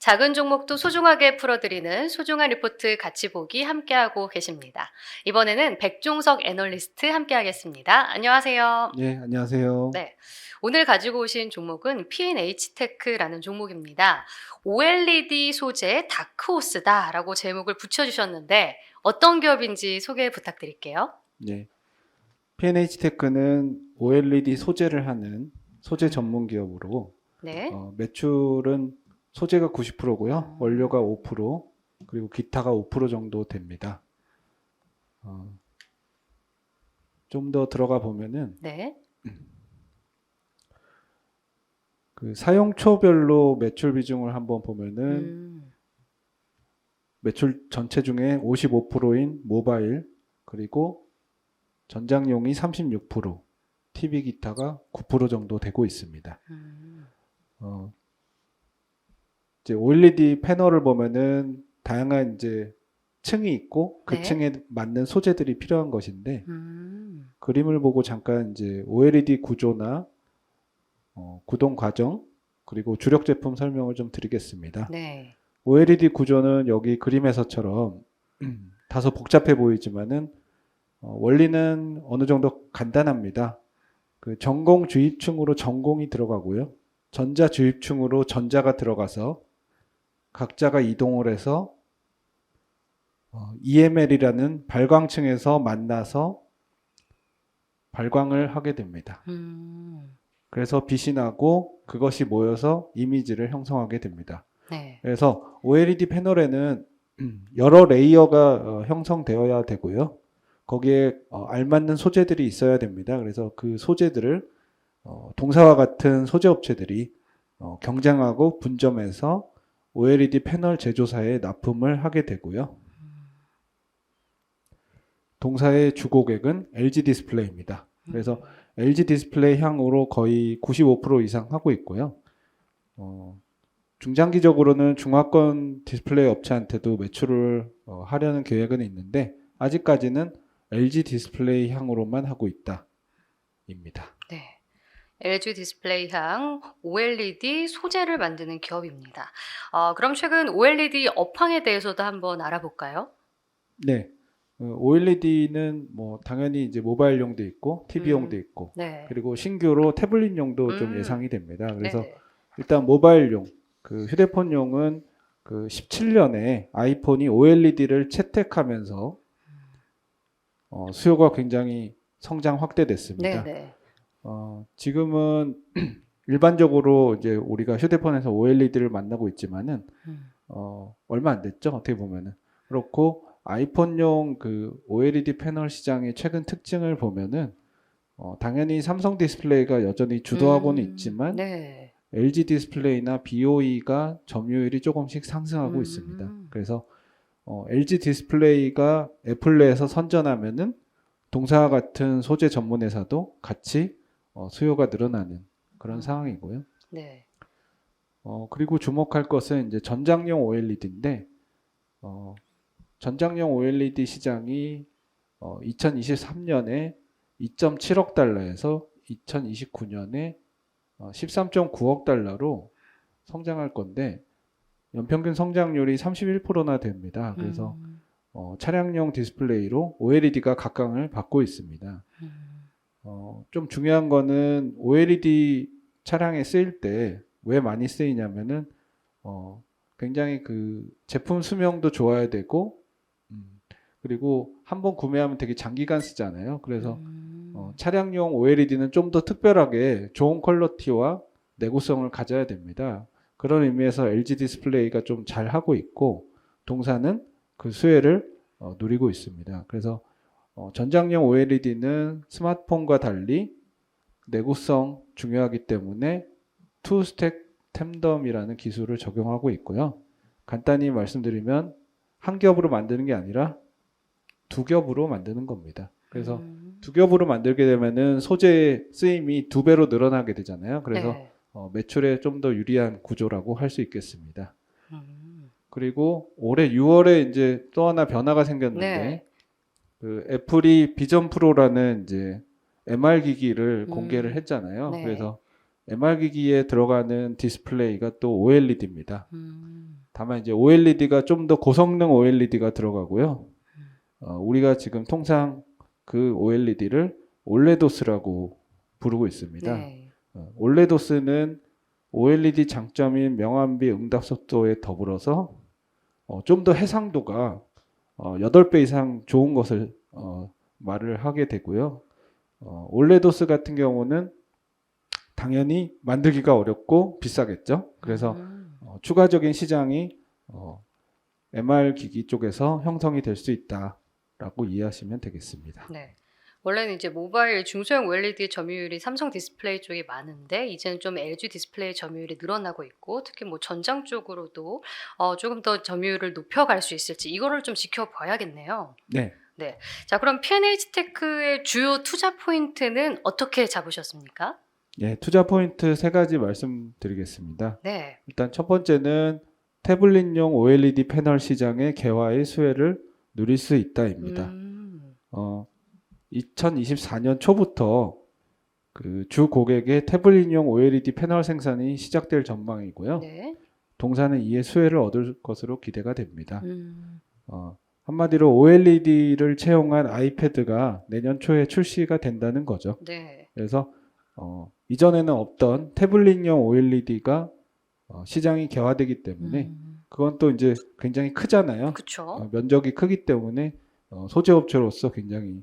작은 종목도 소중하게 풀어드리는 소중한 리포트 같이 보기 함께하고 계십니다. 이번에는 백종석 애널리스트 함께하겠습니다. 안녕하세요. 예, 안녕하세요. 네. 오늘 가지고 오신 종목은 P&H테크라는 종목입니다. OLED 소재 다크호스다라고 제목을 붙여주셨는데 어떤 기업인지 소개 부탁드릴게요. 예, P&H 테크는 OLED 소재를 하는 소재 전문 기업으로 네. 매출은 소재가 90%고요. 음. 원료가 5%, 그리고 기타가 5% 정도 됩니다. 좀 더 들어가 보면은 네. 그 사용처별로 매출 비중을 한번 보면은 음. 매출 전체 중에 55%인 모바일, 그리고 전장용이 36%, TV 기타가 9% 정도 되고 있습니다. 어, 이제 OLED 패널을 보면은 다양한 이제 층이 있고 그 네. 층에 맞는 소재들이 필요한 것인데, 음. 그림을 보고 잠깐 이제 OLED 구조나 구동 과정, 그리고 주력 제품 설명을 좀 드리겠습니다. 네. OLED 구조는 여기 그림에서처럼 다소 복잡해 보이지만은 원리는 어느 정도 간단합니다. 그 전공 주입층으로 전공이 들어가고요. 전자 주입층으로 전자가 들어가서 각자가 이동을 해서 EML이라는 발광층에서 만나서 발광을 하게 됩니다. 그래서 빛이 나고 그것이 모여서 이미지를 형성하게 됩니다. 네. 그래서 OLED 패널에는 여러 레이어가 형성되어야 되고요. 거기에 알맞는 소재들이 있어야 됩니다. 그래서 그 소재들을 동사와 같은 소재 업체들이 경쟁하고 분점해서 OLED 패널 제조사에 납품을 하게 되고요. 동사의 주고객은 LG 디스플레이입니다. 그래서 LG 디스플레이 향으로 거의 95% 이상 하고 있고요. 중장기적으로는 중화권 디스플레이 업체한테도 매출을 하려는 계획은 있는데 아직까지는 LG 디스플레이 향으로만 하고 있다입니다. 네. LG 디스플레이향 OLED 소재를 만드는 기업입니다. 그럼 최근 OLED 업황에 대해서도 한번 알아볼까요? 네. OLED는 뭐 당연히 이제 모바일용도 있고 TV용도 있고 네. 그리고 신규로 태블릿용도 좀 음. 예상이 됩니다. 그래서 네네. 일단 모바일용, 그 휴대폰용은 그 17년에 아이폰이 OLED를 채택하면서 수요가 굉장히 성장 확대됐습니다. 네네. 지금은 일반적으로 이제 우리가 휴대폰에서 OLED를 만나고 있지만은 얼마 안 됐죠, 어떻게 보면은. 그렇고 아이폰용 그 OLED 패널 시장의 최근 특징을 보면은 당연히 삼성 디스플레이가 여전히 주도하고는 있지만 네. LG 디스플레이나 BOE가 점유율이 조금씩 상승하고 있습니다. 그래서 LG 디스플레이가 애플 내에서 선전하면은 동사와 같은 소재 전문 회사도 같이 수요가 늘어나는 그런 상황이고요. 네. 그리고 주목할 것은 이제 전장용 OLED인데 전장용 OLED 시장이 2023년에 2.7억 달러에서 2029년에 13.9억 달러로 성장할 건데 연평균 성장률이 31%나 됩니다. 그래서 차량용 디스플레이로 OLED가 각광을 받고 있습니다. 좀 중요한 거는 OLED 차량에 쓰일 때 왜 많이 쓰이냐면은 굉장히 그 제품 수명도 좋아야 되고 그리고 한번 구매하면 되게 장기간 쓰잖아요. 그래서 차량용 OLED는 좀 더 특별하게 좋은 퀄리티와 내구성을 가져야 됩니다. 그런 의미에서 LG 디스플레이가 좀 잘하고 있고 동사는 그 수혜를 누리고 있습니다. 그래서 전장용 OLED는 스마트폰과 달리 내구성 중요하기 때문에 투스택 템덤이라는 기술을 적용하고 있고요. 간단히 말씀드리면 한 겹으로 만드는 게 아니라 두 겹으로 만드는 겁니다. 그래서 두 겹으로 만들게 되면은 소재의 쓰임이 2배로 늘어나게 되잖아요. 그래서 네. 매출에 좀 더 유리한 구조라고 할 수 있겠습니다. 그리고 올해 6월에 이제 또 하나 변화가 생겼는데 네. 그 애플이 비전 프로라는 이제 MR 기기를 공개를 했잖아요. 네. 그래서 MR 기기에 들어가는 디스플레이가 또 OLED입니다. 음. 다만 이제 OLED가 좀 더 고성능 OLED가 들어가고요. 우리가 지금 통상 그 OLED를 올레도스라고 부르고 있습니다. 네. 올레도스는 OLED 장점인 명암비 응답 속도에 더불어서 좀 더 해상도가 8배 이상 좋은 것을 말을 하게 되고요. 올레도스 같은 경우는 당연히 만들기가 어렵고 비싸겠죠. 그래서 추가적인 시장이 MR 기기 쪽에서 형성이 될 수 있다라고 이해하시면 되겠습니다. 네. 원래는 이제 모바일 중소형 OLED 점유율이 삼성 디스플레이 쪽이 많은데 이제는 좀 LG 디스플레이 점유율이 늘어나고 있고 특히 뭐 전장 쪽으로도 조금 더 점유율을 높여갈 수 있을지 이거를 좀 지켜봐야겠네요. 네. 네. 자, 그럼 P&H 테크의 주요 투자 포인트는 어떻게 잡으셨습니까? 예, 투자 포인트 세 가지 말씀드리겠습니다. 네. 일단 첫 번째는 태블릿용 OLED 패널 시장의 개화의 수혜를 누릴 수 있다입니다. 2024년 초부터 그 주 고객의 태블릿용 OLED 패널 생산이 시작될 전망이고요. 네. 동사는 이에 수혜를 얻을 것으로 기대가 됩니다. 한마디로 OLED를 채용한 아이패드가 내년 초에 출시가 된다는 거죠. 네. 그래서 이전에는 없던 태블릿용 OLED가 시장이 개화되기 때문에 그건 또 이제 굉장히 크잖아요. 그쵸. 면적이 크기 때문에 소재 업체로서 굉장히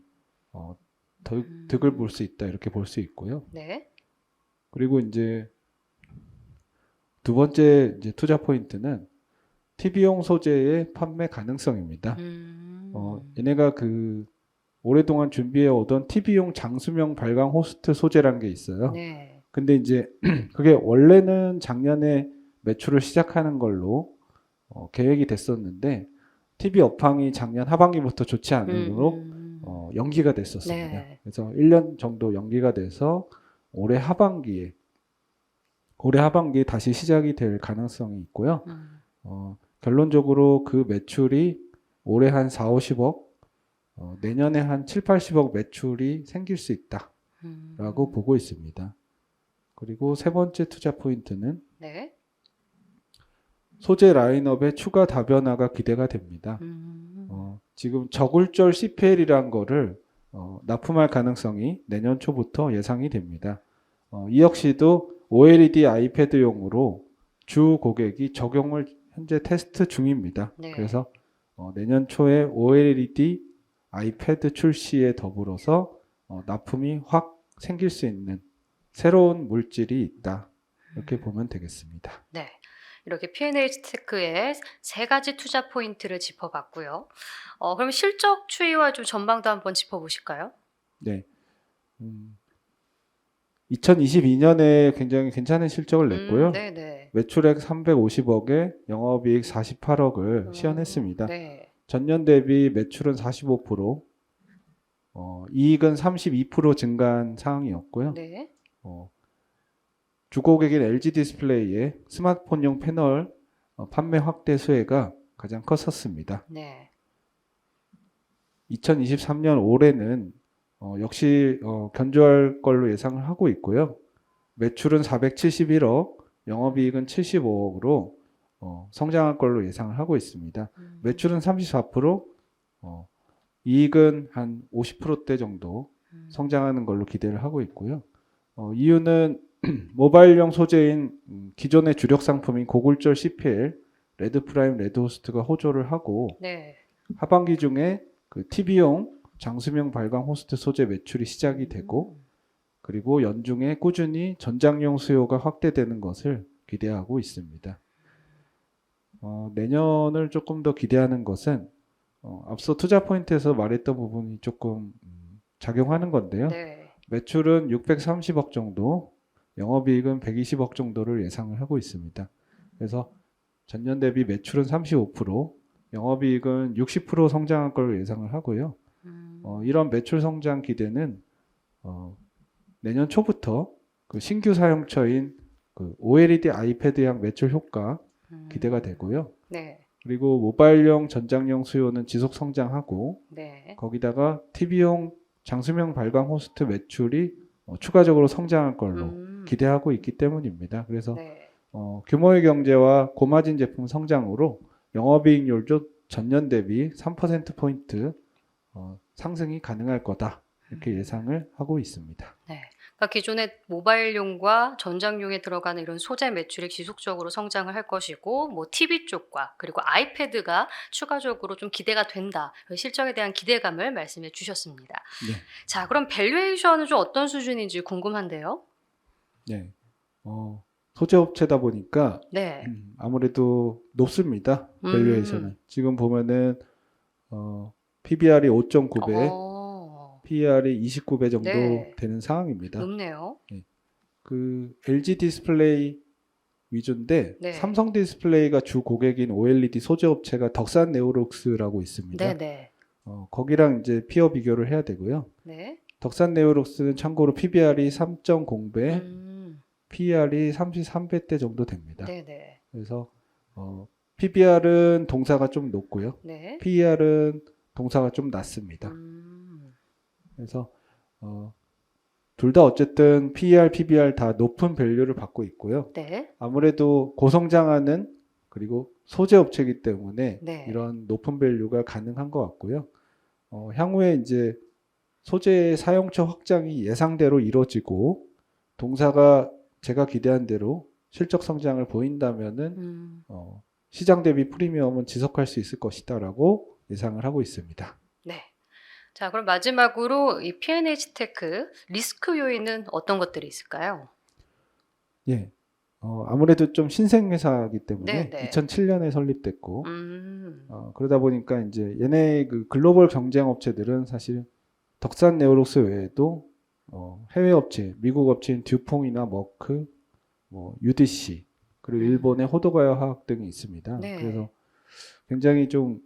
득을 볼 수 있다 이렇게 볼 수 있고요. 네. 그리고 이제 두 번째 이제 투자 포인트는 TV용 소재의 판매 가능성입니다. 얘네가 그 오랫동안 준비해 오던 TV용 장수명 발광 호스트 소재란 게 있어요. 네. 근데 이제 그게 원래는 작년에 매출을 시작하는 걸로 계획이 됐었는데 TV 업황이 작년 하반기부터 좋지 않으므로 연기가 됐었습니다. 네. 그래서 1년 정도 연기가 돼서 올해 하반기에 다시 시작이 될 가능성이 있고요. 결론적으로 그 매출이 올해 한 4, 50억, 내년에 한 7, 80억 매출이 생길 수 있다라고 보고 있습니다. 그리고 세 번째 투자 포인트는 네. 소재 라인업의 추가 다변화가 기대가 됩니다. 지금 저굴절 CPL이란 거를 납품할 가능성이 내년 초부터 예상이 됩니다. 이 역시도 OLED 아이패드용으로 주 고객이 적용을 현재 테스트 중입니다. 네. 그래서 내년 초에 OLED 아이패드 출시에 더불어서 납품이 확 생길 수 있는 새로운 물질이 있다. 이렇게 보면 되겠습니다. 네. 이렇게 P&H 테크의 세 가지 투자 포인트를 짚어봤고요. 그럼 실적 추이와 좀 전망도 한번 짚어보실까요? 네. 2022년에 굉장히 괜찮은 실적을 냈고요. 네네. 매출액 350억에 영업이익 48억을 시현했습니다. 네. 전년 대비 매출은 45%, 이익은 32% 증가한 상황이었고요. 네. 주고객인 LG 디스플레이의 스마트폰용 패널 판매 확대 수혜가 가장 컸었습니다. 네. 2023년 올해는 역시 견조할 걸로 예상을 하고 있고요. 매출은 471억, 영업이익은 75억으로 성장할 걸로 예상을 하고 있습니다. 매출은 34%, 이익은 한 50%대 정도 성장하는 걸로 기대를 하고 있고요. 이유는 모바일용 소재인 기존의 주력 상품인 고굴절 CPL, 레드프라임, 레드호스트가 호조를 하고 네. 하반기 중에 그 TV용 장수명 발광 호스트 소재 매출이 시작이 되고 그리고 연중에 꾸준히 전장용 수요가 확대되는 것을 기대하고 있습니다. 내년을 조금 더 기대하는 것은 앞서 투자 포인트에서 말했던 부분이 조금 작용하는 건데요. 네. 매출은 630억 정도, 영업이익은 120억 정도를 예상을 하고 있습니다. 그래서 전년 대비 매출은 35%, 영업이익은 60% 성장할 걸 예상을 하고요. 이런 매출 성장 기대는 내년 초부터 그 신규 사용처인 그 OLED 아이패드향 매출 효과 기대가 되고요. 네. 그리고 모바일용 전장용 수요는 지속 성장하고 네. 거기다가 TV용 장수명 발광 호스트 매출이 추가적으로 성장할 걸로 음. 기대하고 있기 때문입니다. 그래서 네. 규모의 경제와 고마진 제품 성장으로 영업이익률도 전년 대비 3%포인트 상승이 가능할 거다. 이렇게 예상을 하고 있습니다. 네. 그러니까 기존의 모바일용과 전장용에 들어가는 이런 소재 매출이 지속적으로 성장을 할 것이고, 뭐 TV 쪽과 그리고 아이패드가 추가적으로 좀 기대가 된다. 그 실적에 대한 기대감을 말씀해 주셨습니다. 네. 자, 그럼 밸류에이션은 좀 어떤 수준인지 궁금한데요. 네. 소재 업체다 보니까 네. 아무래도 높습니다. 밸류에이션은. 음. 지금 보면은 PBR이 5.9배, 어. PER이 29배 정도 네. 되는 상황입니다. 높네요. 그 LG 디스플레이 위주인데 네. 삼성 디스플레이가 주 고객인 OLED 소재 업체가 덕산 네오룩스라고 있습니다. 네, 네. 거기랑 이제 피어 비교를 해야 되고요. 네. 덕산 네오룩스는 참고로 PBR이 3.0배, 음. PER이 33배대 정도 됩니다. 네, 네. 그래서 PBR은 동사가 좀 높고요. 네. PER은 동사가 좀 낮습니다. 그래서 둘 다 어쨌든 PER, PBR 다 높은 밸류를 받고 있고요. 네. 아무래도 고성장하는 그리고 소재 업체이기 때문에 네. 이런 높은 밸류가 가능한 것 같고요. 향후에 이제 소재 사용처 확장이 예상대로 이루어지고 동사가 제가 기대한 대로 실적 성장을 보인다면은 시장 대비 프리미엄은 지속할 수 있을 것이다라고 예상을 하고 있습니다. 네. 자, 그럼 마지막으로 이 P&H 테크 리스크 요인은 어떤 것들이 있을까요? 예. 아무래도 좀 신생 회사이기 때문에 네, 네. 2007년에 설립됐고 음. 그러다 보니까 이제 얘네 그 글로벌 경쟁 업체들은 사실 덕산 네오룩스 외에도 해외 업체, 미국 업체인 듀퐁이나 머크, 뭐 UDC 그리고 일본의 호도가야 화학 등이 있습니다. 네. 그래서 굉장히 좀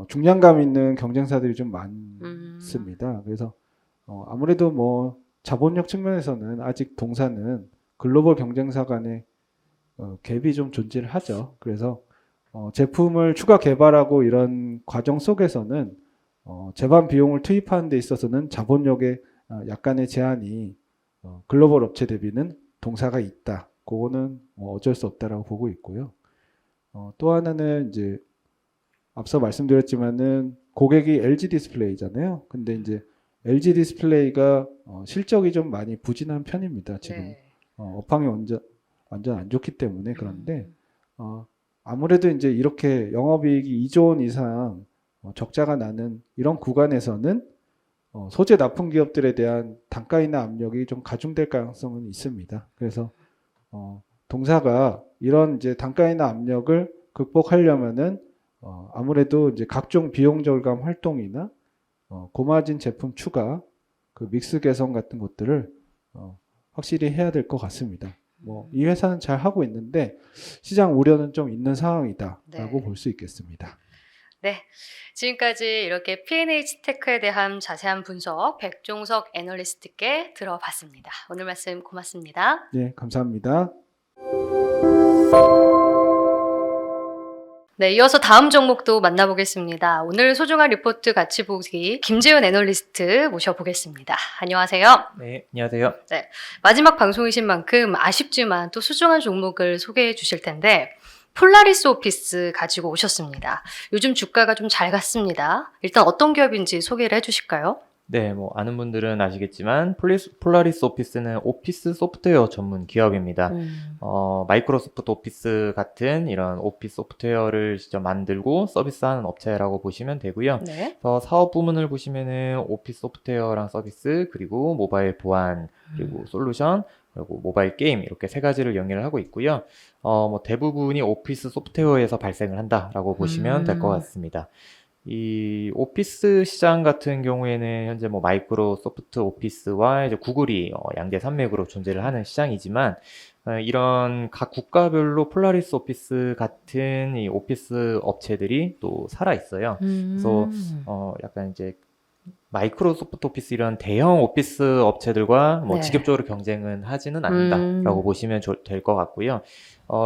중량감 있는 경쟁사들이 좀 많습니다. 그래서 아무래도 뭐 자본력 측면에서는 아직 동사는 글로벌 경쟁사 간의 갭이 좀 존재를 하죠. 그래서 제품을 추가 개발하고 이런 과정 속에서는 제반 비용을 투입하는 데 있어서는 자본력에 약간의 제한이 글로벌 업체 대비는 동사가 있다. 그거는 어쩔 수 없다라고 보고 있고요. 또 하나는 이제 앞서 말씀드렸지만은 고객이 LG 디스플레이잖아요. 근데 이제 LG 디스플레이가 실적이 좀 많이 부진한 편입니다. 지금 네. 업황이 완전 안 좋기 때문에 그런데 아무래도 이제 이렇게 영업이익이 2조 원 이상 적자가 나는 이런 구간에서는 소재 납품 기업들에 대한 단가인하 압력이 좀 가중될 가능성은 있습니다. 그래서 동사가 이런 이제 단가인하 압력을 극복하려면은 아무래도 이제 각종 비용 절감 활동이나 고마진 제품 추가, 그 믹스 개선 같은 것들을 확실히 해야 될 것 같습니다. 뭐 이 회사는 잘 하고 있는데 시장 우려는 좀 있는 상황이다라고 네. 볼 수 있겠습니다. 네. 지금까지 이렇게 P&H 테크에 대한 자세한 분석 백종석 애널리스트께 들어봤습니다. 오늘 말씀 고맙습니다. 네, 감사합니다. 네, 이어서 다음 종목도 만나보겠습니다. 오늘 소중한 리포트 같이 보기 김재현 애널리스트 모셔보겠습니다. 안녕하세요. 네, 안녕하세요. 마지막 방송이신 만큼 아쉽지만 또 소중한 종목을 소개해 주실 텐데 폴라리스 오피스 가지고 오셨습니다. 요즘 주가가 좀 잘 갔습니다. 일단 어떤 기업인지 소개를 해주실까요? 네, 뭐 아는 분들은 아시겠지만 폴라리스 오피스는 오피스 소프트웨어 전문 기업입니다. 마이크로소프트 오피스 같은 이런 오피스 소프트웨어를 직접 만들고 서비스하는 업체라고 보시면 되고요. 네. 그래서 사업 부문을 보시면은 오피스 소프트웨어랑 서비스, 그리고 모바일 보안, 그리고 솔루션, 그리고 모바일 게임 이렇게 세 가지를 영위를 하고 있고요. 뭐 대부분이 오피스 소프트웨어에서 발생을 한다라고 보시면 될 것 같습니다. 이 오피스 시장 같은 경우에는 현재 뭐 마이크로소프트 오피스와 이제 구글이 양대 산맥으로 존재를 하는 시장이지만 이런 각 국가별로 폴라리스 오피스 같은 이 오피스 업체들이 또 살아 있어요. 그래서 약간 이제 마이크로소프트 오피스 이런 대형 오피스 업체들과 뭐 네. 직접적으로 경쟁은 하지는 않는다라고 보시면 될 것 같고요.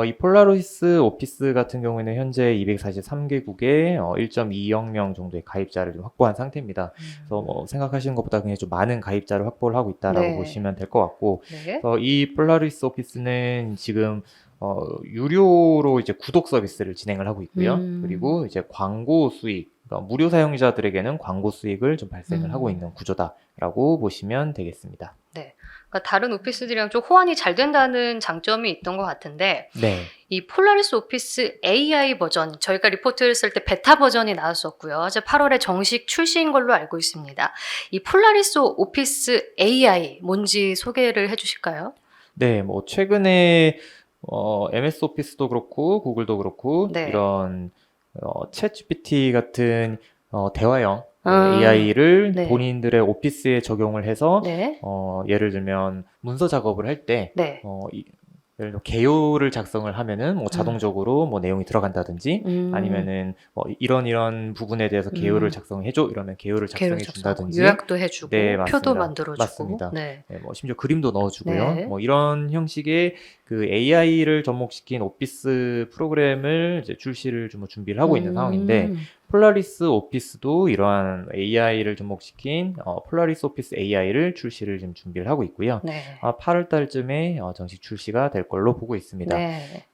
이 폴라리스 오피스 같은 경우에는 현재 243개국에 1.2억 명 정도의 가입자를 좀 확보한 상태입니다. 그래서 뭐 생각하시는 것보다 굉장히 좀 많은 가입자를 확보를 하고 있다라고 네. 보시면 될 것 같고, 네. 이 폴라리스 오피스는 지금 유료로 이제 구독 서비스를 진행을 하고 있고요. 그리고 이제 광고 수익, 그러니까 무료 사용자들에게는 광고 수익을 좀 발생을 하고 있는 구조다라고 보시면 되겠습니다. 그러니까 다른 오피스들이랑 좀 호환이 잘 된다는 장점이 있던 것 같은데 네. 이 폴라리스 오피스 AI 버전 저희가 리포트를 쓸 때 베타 버전이 나왔었고요. 이제 8월에 정식 출시인 걸로 알고 있습니다. 이 폴라리스 오피스 AI 뭔지 소개를 해주실까요? 네, 뭐 최근에 MS 오피스도 그렇고 구글도 그렇고 네. 이런 챗 GPT 같은 대화형 AI를 네. 본인들의 오피스에 적용을 해서 네. 예를 들면 문서 작업을 할 때 네. 예를 들어 개요를 작성을 하면은 뭐 자동적으로 뭐 내용이 들어간다든지 아니면은 뭐 이런 부분에 대해서 개요를 작성해줘 이러면 개요를 작성해 준다든지 요약도 해주고 네, 표도 맞습니다. 만들어주고 맞습니다. 네. 네, 뭐 심지어 그림도 넣어주고요. 네. 뭐 이런 형식의 그 AI를 접목시킨 오피스 프로그램을 이제 출시를 좀 준비를 하고 있는 상황인데 폴라리스 오피스도 이러한 AI를 접목시킨 폴라리스 오피스 AI를 출시를 지금 준비를 하고 있고요. 네. 8월 달쯤에 정식 출시가 될 걸로 보고 있습니다. 네.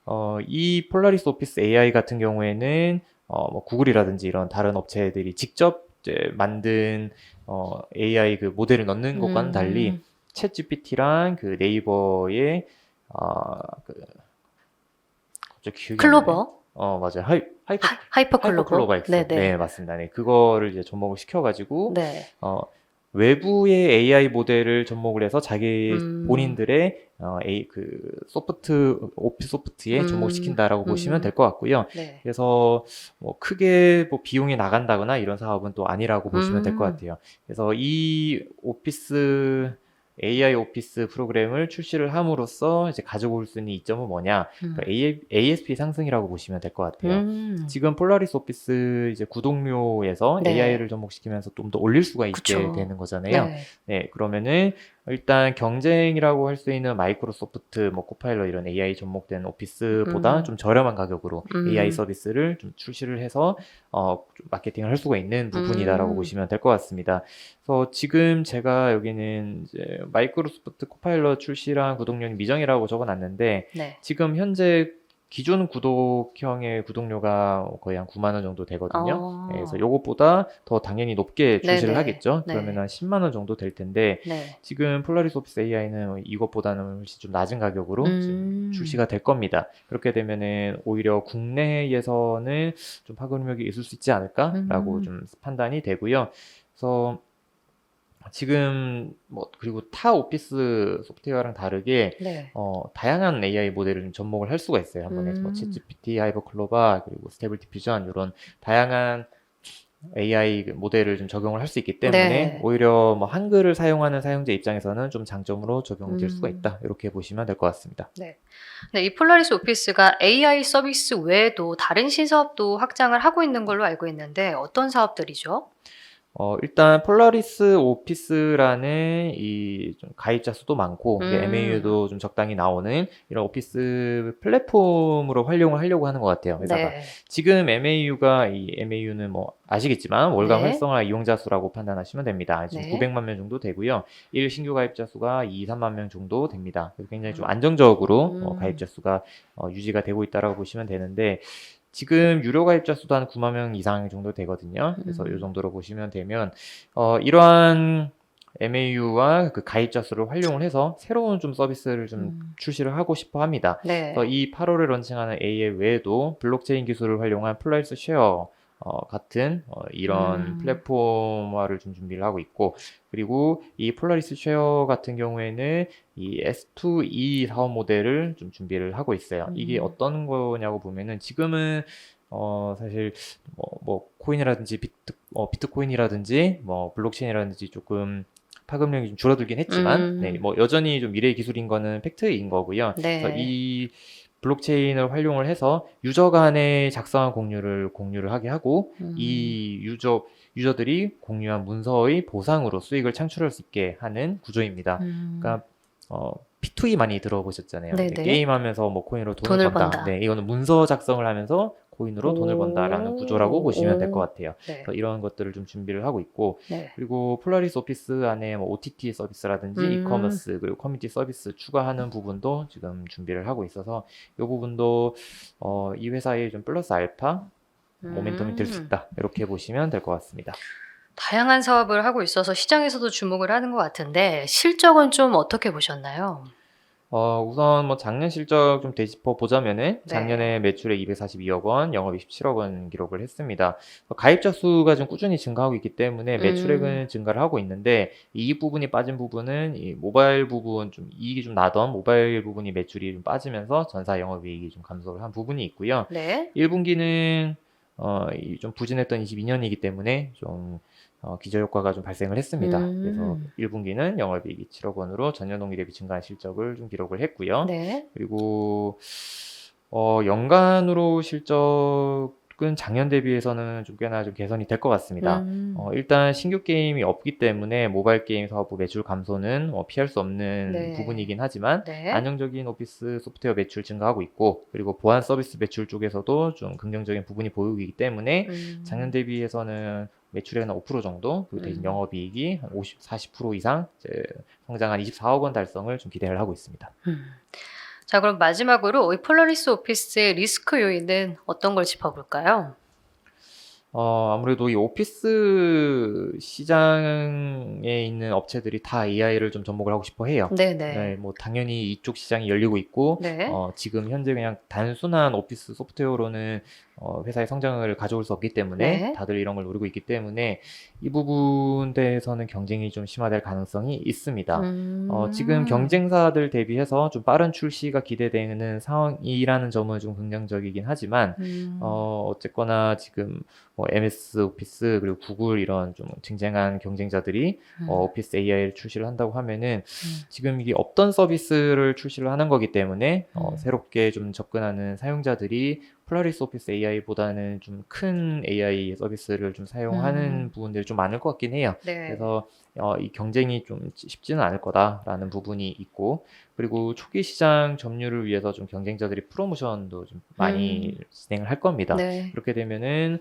이 폴라리스 오피스 AI 같은 경우에는 뭐 구글이라든지 이런 다른 업체들이 직접 이제 만든 AI 그 모델을 넣는 것과는 달리 챗 GPT랑 그 네이버의 갑자기 기억이 안 나네. 클로버 맞아요. 하이퍼 클로버 클로버 X. 네네. 네, 맞습니다. 네, 그거를 이제 접목을 시켜가지고 네. 외부의 AI 모델을 접목을 해서 자기 본인들의 오피스 소프트에 접목시킨다라고 보시면 될 것 같고요. 네. 그래서 뭐 크게 뭐 비용이 나간다거나 이런 사업은 또 아니라고 보시면 될 것 같아요. 그래서 이 AI 오피스 프로그램을 출시를 함으로써 이제 가지고 올 수 있는 이점은 뭐냐? 그러니까 ASP 상승이라고 보시면 될 것 같아요. 지금 폴라리스 오피스 이제 구독료에서 네. AI를 접목시키면서 좀 더 올릴 수가 있게 그쵸. 되는 거잖아요. 네. 네, 그러면은 일단 경쟁이라고 할 수 있는 마이크로소프트, 뭐 코파일럿 이런 AI 접목된 오피스보다 좀 저렴한 가격으로 AI 서비스를 좀 출시를 해서 좀 마케팅을 할 수가 있는 부분이다라고 보시면 될 것 같습니다. 그래서 지금 제가 여기는 이제 마이크로소프트 코파일럿 출시랑 구독료는 미정이라고 적어놨는데 네. 지금 현재 기존 구독형의 구독료가 거의 한 9만 원 정도 되거든요. 네, 그래서 요것보다 더 당연히 높게 출시를 네네. 하겠죠. 네. 그러면 한 10만 원 정도 될 텐데 네. 지금 폴라리스 오피스 AI는 이것보다는 훨씬 좀 낮은 가격으로 지금 출시가 될 겁니다. 그렇게 되면은 오히려 국내에서는 좀 파급력이 있을 수 있지 않을까라고 좀 판단이 되고요. 그래서 지금 뭐 그리고 타 오피스 소프트웨어랑 다르게 네. 다양한 AI 모델을 좀 접목을 할 수가 있어요. 한 번에 뭐 챗GPT, 하이퍼클로바 그리고 스테이블 디퓨전 이런 다양한 AI 모델을 좀 적용을 할 수 있기 때문에 네. 오히려 뭐 한글을 사용하는 사용자 입장에서는 좀 장점으로 적용될 수가 있다. 이렇게 보시면 될 것 같습니다. 네, 이 폴라리스 오피스가 AI 서비스 외에도 다른 신사업도 확장을 하고 있는 걸로 알고 있는데 어떤 사업들이죠? 일단 폴라리스 오피스라는 이 좀 가입자 수도 많고 MAU도 좀 적당히 나오는 이런 오피스 플랫폼으로 활용을 하려고 하는 것 같아요. 회사가. 네. 지금 MAU는 뭐 아시겠지만 월간 네. 활성화 이용자 수라고 판단하시면 됩니다. 지금 네. 900만 명 정도 되고요. 1 신규 가입자 수가 2, 3만 명 정도 됩니다. 그래서 굉장히 좀 안정적으로 가입자 수가 유지가 되고 있다라고 보시면 되는데 지금 유료 가입자 수도 한 9만 명 이상 정도 되거든요. 그래서 이 정도로 보시면 되면 이러한 MAU와 그 가입자 수를 활용을 해서 새로운 좀 서비스를 좀 출시를 하고 싶어 합니다. 네. 그래서 이 8월에 런칭하는 AI 외에도 블록체인 기술을 활용한 폴라리스 쉐어 같은 이런 플랫폼화를 좀 준비를 하고 있고 그리고 이 폴라리스 쉐어 같은 경우에는 이 S2E 사업 모델을 좀 준비를 하고 있어요. 이게 어떤 거냐고 보면은 지금은 사실 뭐 코인이라든지 비트코인이라든지 뭐 블록체인이라든지 조금 파급력이 좀 줄어들긴 했지만 네, 뭐 여전히 좀 미래의 기술인 거는 팩트인 거고요. 네. 그래서 이 블록체인을 활용을 해서 유저 간의 작성한 공유를 하게 하고 이 유저 유저들이 공유한 문서의 보상으로 수익을 창출할 수 있게 하는 구조입니다. 그러니까 P2E 많이 들어보셨잖아요. 네네. 게임하면서 뭐 코인으로 돈을 돈을 번다. 번다. 네, 이거는 문서 작성을 하면서 코인으로 돈을 번다라는 구조라고 보시면 될 것 같아요. 네. 그래서 이런 것들을 좀 준비를 하고 있고, 네. 그리고 폴라리스 오피스 안에 뭐 OTT 서비스라든지 이커머스 그리고 커뮤니티 서비스 추가하는 부분도 지금 준비를 하고 있어서 이 부분도 이 회사의 좀 플러스 알파 모멘텀이 될 수 있다. 이렇게 보시면 될 것 같습니다. 다양한 사업을 하고 있어서 시장에서도 주목을 하는 것 같은데 실적은 좀 어떻게 보셨나요? 우선 뭐 작년 실적 좀 되짚어 보자면은 네. 작년에 매출에 242억 원, 영업이익 17억 원 기록을 했습니다. 가입자 수가 좀 꾸준히 증가하고 있기 때문에 매출액은 증가를 하고 있는데 이익 부분이 빠진 부분은 이 모바일 부분 좀 이익이 좀 나던 모바일 부분이 매출이 좀 빠지면서 전사 영업이익이 좀 감소를 한 부분이 있고요. 네. 1분기는 좀 부진했던 22년이기 때문에 좀 기저효과가 좀 발생을 했습니다. 그래서 1분기는 영업이익이 7억 원으로 전년 동기 대비 증가한 실적을 좀 기록을 했고요. 네. 그리고 연간으로 실적은 작년 대비해서는 좀 꽤나 좀 개선이 될 것 같습니다. 일단 신규 게임이 없기 때문에 모바일 게임 사업부 매출 감소는 피할 수 없는 네. 부분이긴 하지만 네. 안정적인 오피스 소프트웨어 매출 증가하고 있고 그리고 보안 서비스 매출 쪽에서도 좀 긍정적인 부분이 보이기 때문에 작년 대비해서는 매출액은 5% 정도, 그리고 대신 영업이익이 한 40% 이상 성장한 24억 원 달성을 좀 기대를 하고 있습니다. 자, 그럼 마지막으로 이 폴라리스 오피스의 리스크 요인은 어떤 걸 짚어볼까요? 아무래도 이 오피스 시장에 있는 업체들이 다 AI를 좀 접목을 하고 싶어 해요. 네네. 네, 뭐 당연히 이쪽 시장이 열리고 있고 네. 지금 현재 그냥 단순한 오피스 소프트웨어로는 회사의 성장을 가져올 수 없기 때문에 네. 다들 이런 걸 노리고 있기 때문에 이 부분에서는 경쟁이 좀 심화될 가능성이 있습니다. 지금 경쟁사들 대비해서 좀 빠른 출시가 기대되는 상황이라는 점은 좀 긍정적이긴 하지만 어쨌거나 지금 뭐 MS 오피스 그리고 구글 이런 좀 쟁쟁한 경쟁자들이 오피스 AI를 출시를 한다고 하면은 지금 이게 없던 서비스를 출시를 하는 거기 때문에 새롭게 좀 접근하는 사용자들이 폴라리스 오피스 AI보다는 좀 큰 AI 서비스를 좀 사용하는 부분들이 좀 많을 것 같긴 해요. 네. 그래서 이 경쟁이 좀 쉽지는 않을 거다라는 부분이 있고 그리고 초기 시장 점유를 위해서 좀 경쟁자들이 프로모션도 좀 많이 진행을 할 겁니다. 네. 그렇게 되면은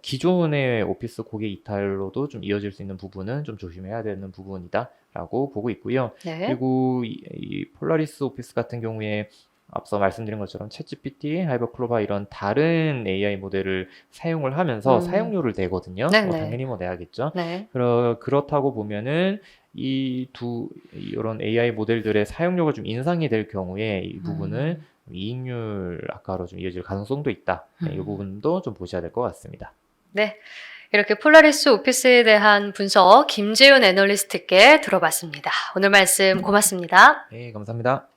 기존의 오피스 고객 이탈로도 좀 이어질 수 있는 부분은 좀 조심해야 되는 부분이다라고 보고 있고요. 네. 그리고 이 폴라리스 오피스 같은 경우에 앞서 말씀드린 것처럼 챗GPT, 하이버클로바 이런 다른 AI 모델을 사용을 하면서 사용료를 내거든요. 네네. 당연히 뭐 내야겠죠. 네. 그렇다고 보면은 이런 AI 모델들의 사용료가 좀 인상이 될 경우에 이 부분은 이익률 악화로 좀 이어질 가능성도 있다. 네, 이 부분도 좀 보셔야 될 것 같습니다. 네. 이렇게 폴라리스 오피스에 대한 분석 김재윤 애널리스트께 들어봤습니다. 오늘 말씀 고맙습니다. 네, 감사합니다.